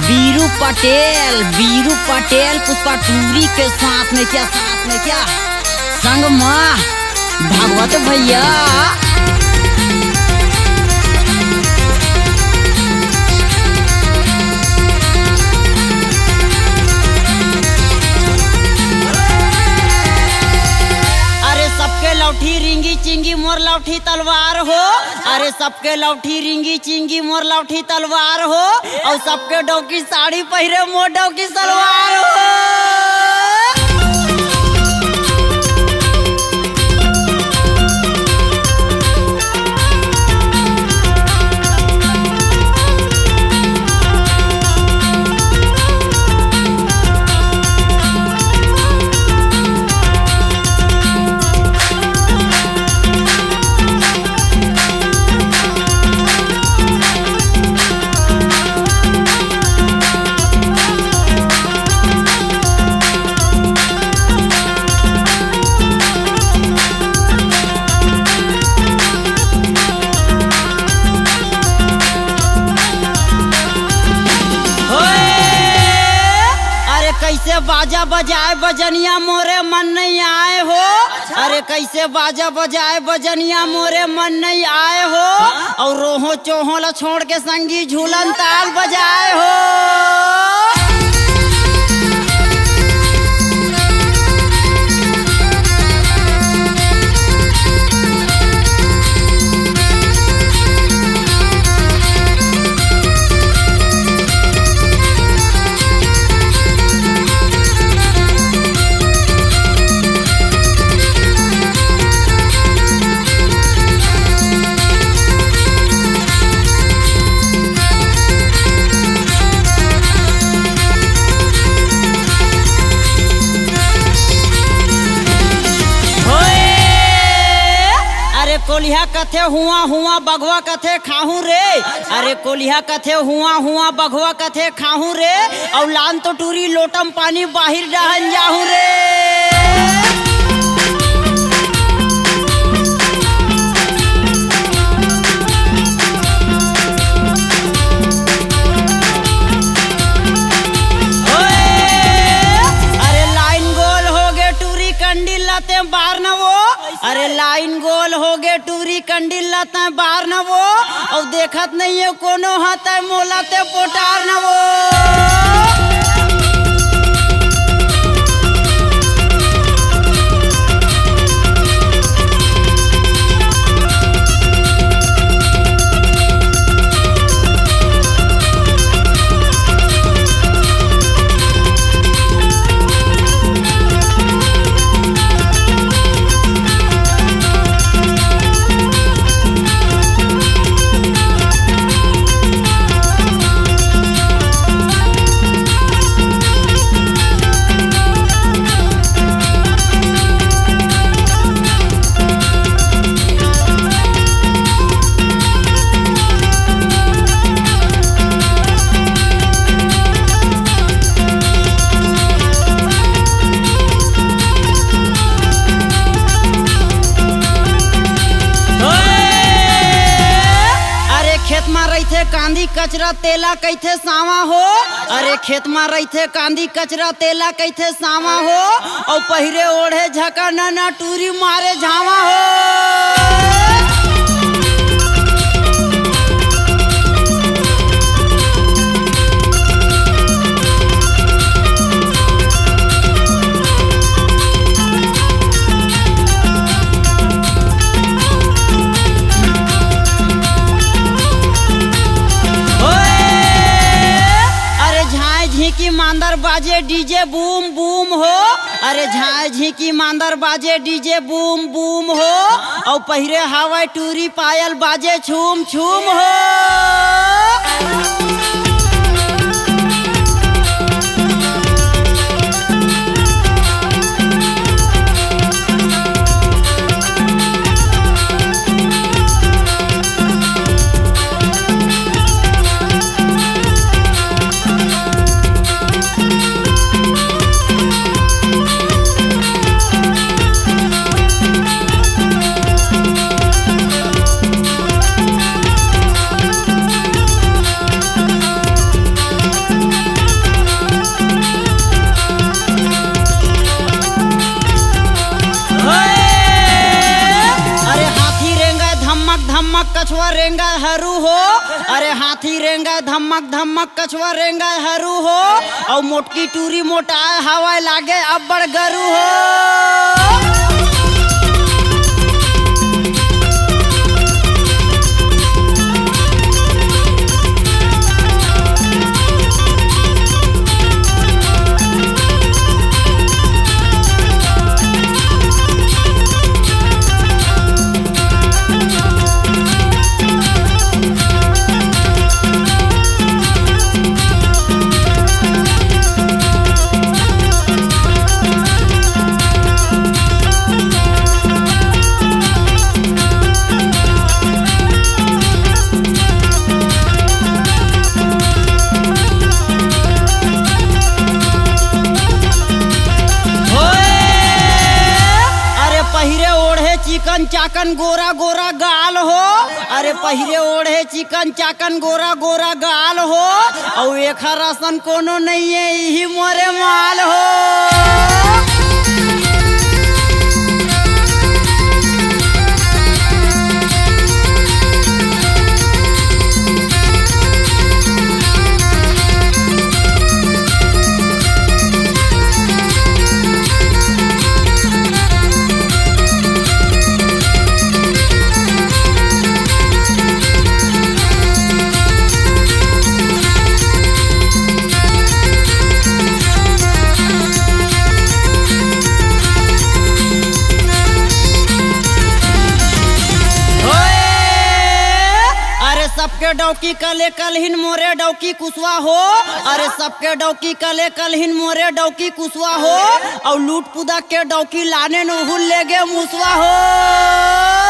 बीरू पटेल पुष्पा टूरी के साथ में क्या संग माँ भागवत भैया। सबके लौठी रिंगी चिंगी मोर लौठी तलवार हो। अरे सबके लौठी रिंगी चिंगी मोर लौठी तलवार हो। और सबके डोकी साड़ी पहरे मोर डोकी सलवार हो। कैसे बाजा बजाए बजनिया मोरे मन नहीं आए हो। अरे कैसे बाजा बजाए बजनिया मोरे मन नहीं आए हो। और रोहो चोहो ला छोड़ के संगी झूलन ताल बजाए हो। कोलिया कथे हुआ बघवा कथे खाहू रे। अरे कोलिया कथे हुआ बघवा कथे खाहू रे। और लान तो टूरी लोटम पानी बाहिर डहन जाहू रे। बार न वो। अरे लाइन गोल हो गे टूरी कंडिल लाता बार न वो। और देखत नहीं है कोनो हाथ मोला ते पोटार न वो। कांदी कचरा तेला कैथे सावा हो। अरे खेत में रही कांदी कचरा तेला कैथे सावा हो। और पहिरे ओढ़े झका ना टूरी मारे झावा हो। झीकी मांदर बाजे डीजे बूम बूम हो। अरे झाए झीकी मांदर बाजे डीजे बूम बूम हो। और पहिरे हवाई टूरी पायल बाजे छूम छूम हो। धमक कछुआ रेंगा हरू हो। अरे हाथी रेंगा धमक धमक कछुआ रेंगा हरू हो। और मोटकी टूरी मोटाए हवाई लागे अब्बड़ गरू हो। पहिरे ओढ़े चिकन चाकन गोरा गोरा गाल हो। अरे पहिरे ओढ़े चिकन चाकन गोरा गोरा गाल हो। और एक रसन कोनो नहीं है यही मोरे माल हो। सबके डौकी कले कलहिन मोरे डौकी कुसवा हो। अरे सबके डौकी कले कलहिन मोरे डौकी कुसवा हो। और लूट पुदा के डौकी लाने नहुल ले गे मुसवा हो।